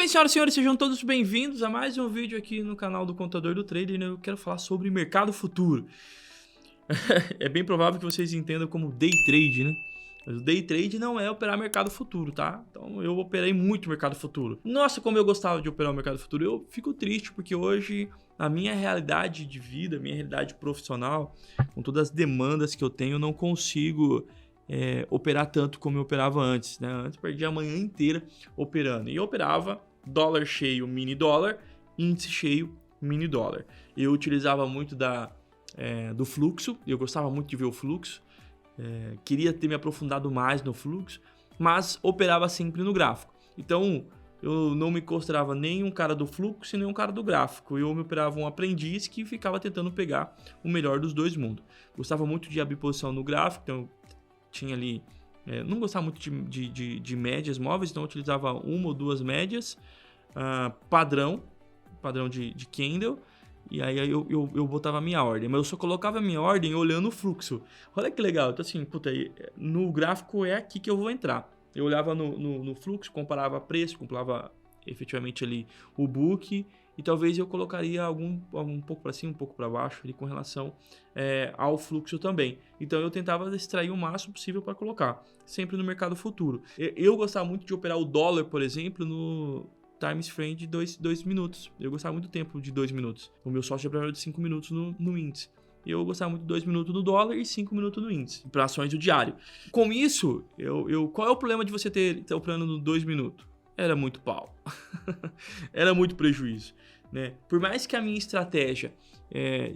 bem, senhoras e senhores, sejam todos bem-vindos a mais um vídeo aqui no canal do Contador do Trader. Eu quero falar sobre mercado futuro. É bem provável que vocês entendam como day trade, né? Mas o day trade não é operar mercado futuro, tá? Então eu operei muito mercado futuro. Nossa, como eu gostava de operar o mercado futuro. Eu fico triste porque hoje a minha realidade de vida, a minha realidade profissional, com todas as demandas que eu tenho, eu não consigo operar tanto como eu operava antes, né? Antes eu perdia a manhã inteira operando. E eu operava dólar cheio, mini dólar, índice cheio, mini dólar. Eu utilizava muito do fluxo, eu gostava muito de ver o fluxo. Queria ter me aprofundado mais no fluxo, mas operava sempre no gráfico. Então, eu não me considerava nem um cara do fluxo e nem um cara do gráfico. Eu me operava um aprendiz que ficava tentando pegar o melhor dos dois mundos. Gostava muito de abrir posição no gráfico, então tinha ali... não gostava muito de médias móveis, então eu utilizava uma ou duas médias, padrão de candle. E aí eu botava a minha ordem, mas eu só colocava a minha ordem olhando o fluxo. Olha que legal, então assim, puta, no gráfico é aqui que eu vou entrar. Eu olhava no fluxo, comparava preço, comparava efetivamente ali o book, e talvez eu colocaria um pouco para cima, um pouco para baixo ali com relação ao fluxo também. Então eu tentava extrair o máximo possível para colocar, sempre no mercado futuro. Eu gostava muito de operar o dólar, por exemplo, no times frame de 2 minutos. Eu gostava muito do tempo de 2 minutos. O meu sócio operava de 5 minutos no índice. Eu gostava muito de 2 minutos no dólar e 5 minutos no índice, para ações do diário. Com isso, qual é o problema de você estar operando no 2 minutos? Era muito pau. Era muito prejuízo, né? Por mais que a minha estratégia,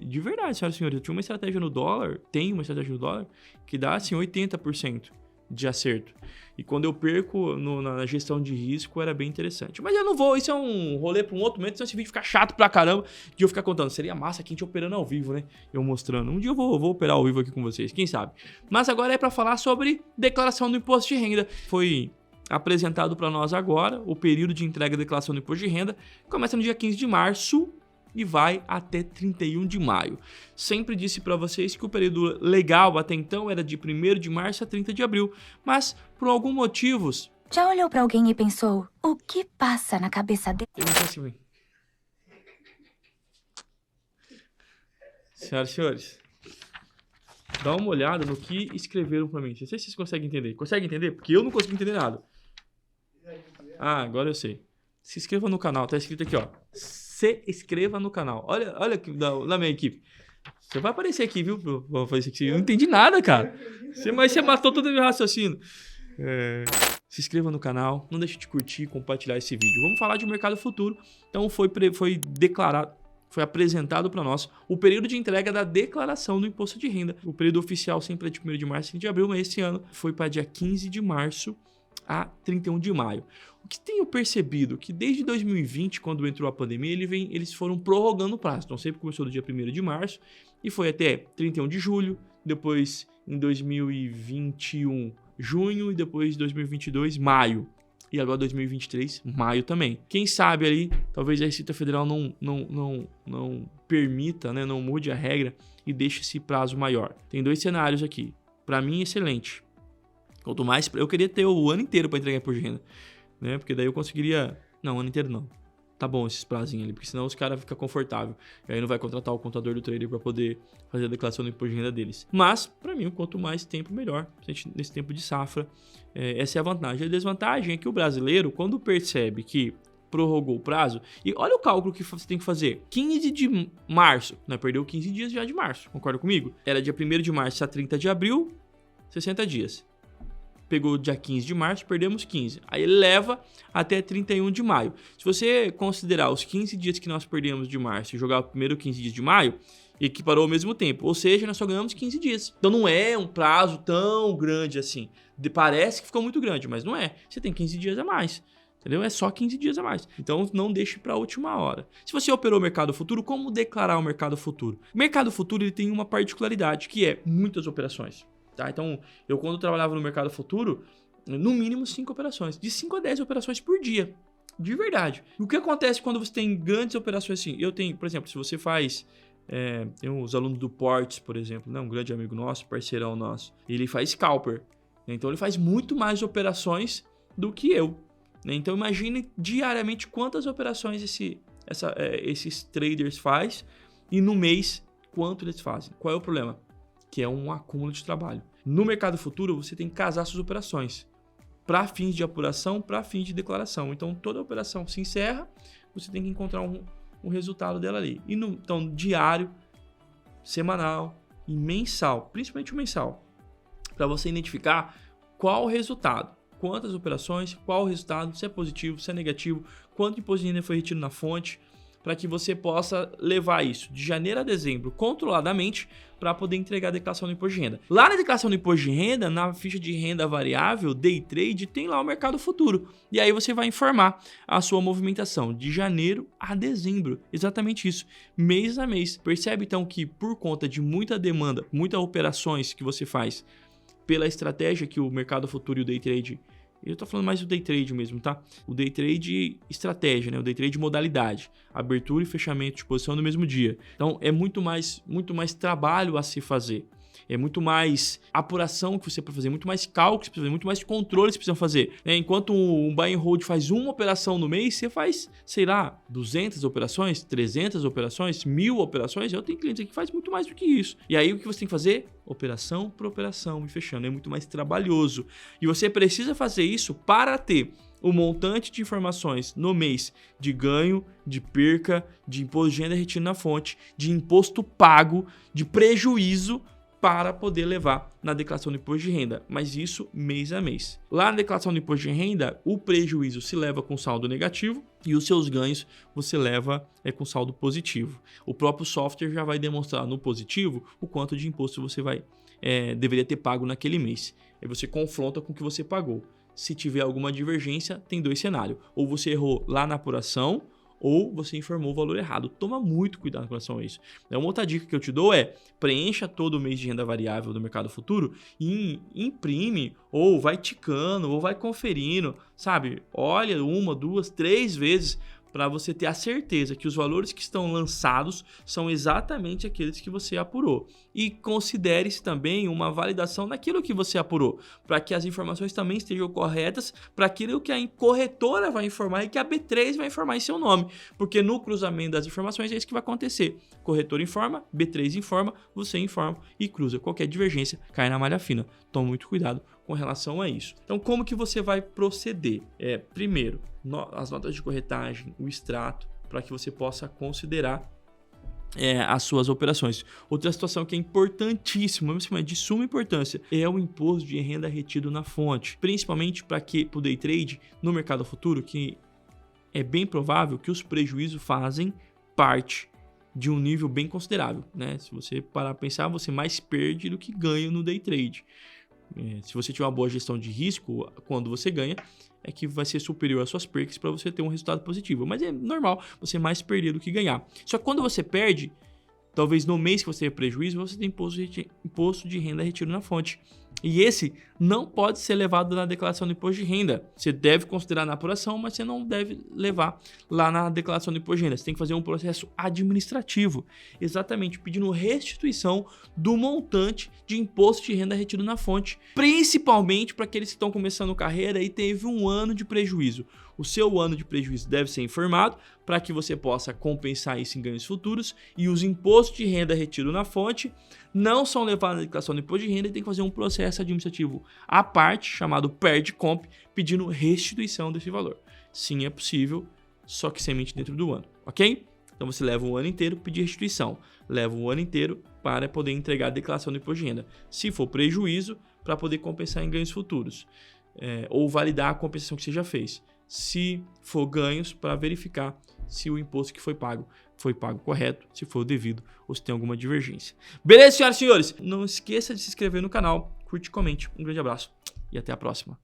de verdade, senhoras e senhores, eu tinha uma estratégia no dólar, tenho uma estratégia no dólar, que dá assim 80% de acerto. E quando eu perco na gestão de risco, era bem interessante. Mas eu não vou, isso é um rolê para um outro momento, senão esse vídeo fica chato pra caramba de eu ficar contando. Seria massa aqui a gente operando ao vivo, né? Eu mostrando. Um dia eu vou operar ao vivo aqui com vocês, quem sabe. Mas agora é para falar sobre declaração do imposto de renda. Foi apresentado para nós agora o período de entrega da declaração do imposto de renda. Começa no dia 15 de março e vai até 31 de maio. Sempre disse para vocês que o período legal até então era de 1º de março a 30 de abril, mas por alguns motivos... Já olhou para alguém e pensou, o que passa na cabeça dele? Eu não sei assim, senhoras e senhores, dá uma olhada no que escreveram para mim. Não sei se vocês conseguem entender. Conseguem entender? Porque eu não consigo entender nada. Ah, agora eu sei. Se inscreva no canal, tá escrito aqui, ó. Se inscreva no canal. Olha aqui da minha equipe. Você vai aparecer aqui, viu? Vou fazer isso aqui. Eu não entendi nada, cara. Mas você matou todo o meu raciocínio. Se inscreva no canal. Não deixe de curtir e compartilhar esse vídeo. Vamos falar de mercado futuro. Então foi declarado, foi apresentado para nós o período de entrega da declaração do imposto de renda. O período oficial sempre é de 1º de março e 5 de abril, mas esse ano foi para dia 15 de março a 31 de maio. O que tenho percebido que desde 2020, quando entrou a pandemia, eles foram prorrogando o prazo. Então sempre começou do dia 1º de março e foi até 31 de julho, depois em 2021, junho, e depois 2022, maio. E agora 2023, maio também. Quem sabe ali, talvez a Receita Federal não permita, né, não mude a regra e deixe esse prazo maior. Tem 2 cenários aqui. Para mim, excelente. Quanto mais, eu queria ter o ano inteiro para entregar imposto de renda, né? Porque daí eu conseguiria... Não, ano inteiro não. Tá bom esses prazinhos ali, porque senão os caras ficam confortáveis. E aí não vai contratar o contador do trader para poder fazer a declaração do imposto de renda deles. Mas, para mim, quanto mais tempo, melhor. Nesse tempo de safra, essa é a vantagem. A desvantagem é que o brasileiro, quando percebe que prorrogou o prazo, e olha o cálculo que você tem que fazer. 15 de março, né? Perdeu 15 dias já de março, concorda comigo? Era dia 1º de março a 30 de abril, 60 dias. Pegou dia 15 de março, perdemos 15. Aí ele leva até 31 de maio. Se você considerar os 15 dias que nós perdemos de março e jogar o primeiro 15 dias de maio, equiparou ao mesmo tempo. Ou seja, nós só ganhamos 15 dias. Então não é um prazo tão grande assim. Parece que ficou muito grande, mas não é. Você tem 15 dias a mais. Entendeu? É só 15 dias a mais. Então não deixe para a última hora. Se você operou o mercado futuro, como declarar o mercado futuro? O mercado futuro ele tem uma particularidade, que é muitas operações. Tá? Então, eu quando trabalhava no mercado futuro, no mínimo 5 operações. De 5 a 10 operações por dia. De verdade. E o que acontece quando você tem grandes operações assim? Eu tenho, por exemplo, se você faz... tem os alunos do Portes, por exemplo, né? Um grande amigo nosso, parceirão nosso. Ele faz scalper. Então, ele faz muito mais operações do que eu. né? Então imagine diariamente quantas operações esses traders fazem e no mês quanto eles fazem. Qual é o problema? Que é um acúmulo de trabalho. No mercado futuro você tem que casar suas operações para fins de apuração, para fins de declaração. Então toda operação se encerra, você tem que encontrar um resultado dela ali. Então diário, semanal e mensal, principalmente o mensal, para você identificar qual o resultado, quantas operações, qual o resultado, se é positivo, se é negativo, quanto imposto de renda foi retido na fonte, para que você possa levar isso de janeiro a dezembro controladamente para poder entregar a declaração do imposto de renda. Lá na declaração do imposto de renda, na ficha de renda variável, Day Trade, tem lá o mercado futuro. E aí você vai informar a sua movimentação de janeiro a dezembro. Exatamente isso, mês a mês. Percebe então que por conta de muita demanda, muitas operações que você faz pela estratégia que o mercado futuro e o Day Trade, eu tô falando mais do Day Trade mesmo, tá? O Day Trade estratégia, né? O Day Trade modalidade, abertura e fechamento de posição no mesmo dia. Então é muito mais trabalho a se fazer. É muito mais apuração que você precisa fazer, muito mais cálculo que você precisa fazer, muito mais controle que você precisa fazer. Enquanto um buy and hold faz uma operação no mês, você faz, sei lá, 200 operações, 300 operações, 1000 operações. Eu tenho clientes aqui que faz muito mais do que isso. E aí o que você tem que fazer? Operação por operação e fechando. É muito mais trabalhoso. E você precisa fazer isso para ter o montante de informações no mês de ganho, de perca, de imposto de renda retido na fonte, de imposto pago, de prejuízo, para poder levar na declaração do imposto de renda, mas isso mês a mês. Lá na declaração do imposto de renda, o prejuízo se leva com saldo negativo e os seus ganhos você leva com saldo positivo. O próprio software já vai demonstrar no positivo o quanto de imposto você deveria ter pago naquele mês. Aí você confronta com o que você pagou. Se tiver alguma divergência, tem dois cenários. Ou você errou lá na apuração, ou você informou o valor errado. Toma muito cuidado com relação a isso. Uma outra dica que eu te dou é preencha todo o mês de renda variável do mercado futuro e imprime, ou vai ticando, ou vai conferindo, sabe? Olha 1, 2, 3 vezes para você ter a certeza que os valores que estão lançados são exatamente aqueles que você apurou. E considere-se também uma validação daquilo que você apurou, para que as informações também estejam corretas para aquilo que a corretora vai informar e que a B3 vai informar em seu nome. Porque no cruzamento das informações é isso que vai acontecer. Corretora informa, B3 informa, você informa e cruza. Qualquer divergência cai na malha fina. Tome muito cuidado com relação a isso. Então, como que você vai proceder? Primeiro, as notas de corretagem, o extrato, para que você possa considerar as suas operações. Outra situação que é importantíssima, de suma importância, é o imposto de renda retido na fonte, principalmente para o day trade no mercado futuro, que é bem provável que os prejuízos fazem parte de um nível bem considerável, né? Se você parar a pensar, você mais perde do que ganha no day trade. Se você tiver uma boa gestão de risco, quando você ganha, é que vai ser superior às suas percas para você ter um resultado positivo. Mas é normal você mais perder do que ganhar. Só que quando você perde, talvez no mês que você tem prejuízo, você tem imposto de renda retido na fonte. E esse não pode ser levado na declaração do imposto de renda. Você deve considerar na apuração, mas você não deve levar lá na declaração do imposto de renda. Você tem que fazer um processo administrativo, exatamente pedindo restituição do montante de imposto de renda retido na fonte, principalmente para aqueles que estão começando carreira e teve um ano de prejuízo. O seu ano de prejuízo deve ser informado para que você possa compensar isso em ganhos futuros, e os impostos de renda retidos na fonte não são levados na declaração do imposto de renda e tem que fazer um processo administrativo à parte, chamado PERDCOMP, pedindo restituição desse valor. Sim, é possível, só que somente dentro do ano, ok? Então você leva um ano inteiro para pedir restituição, leva um ano inteiro para poder entregar a declaração do imposto de renda. Se for prejuízo, para poder compensar em ganhos futuros, ou validar a compensação que você já fez. Se for ganhos, para verificar se o imposto que foi pago correto, se for devido ou se tem alguma divergência. Beleza, senhoras e senhores? Não esqueça de se inscrever no canal, curte e comente. Um grande abraço e até a próxima.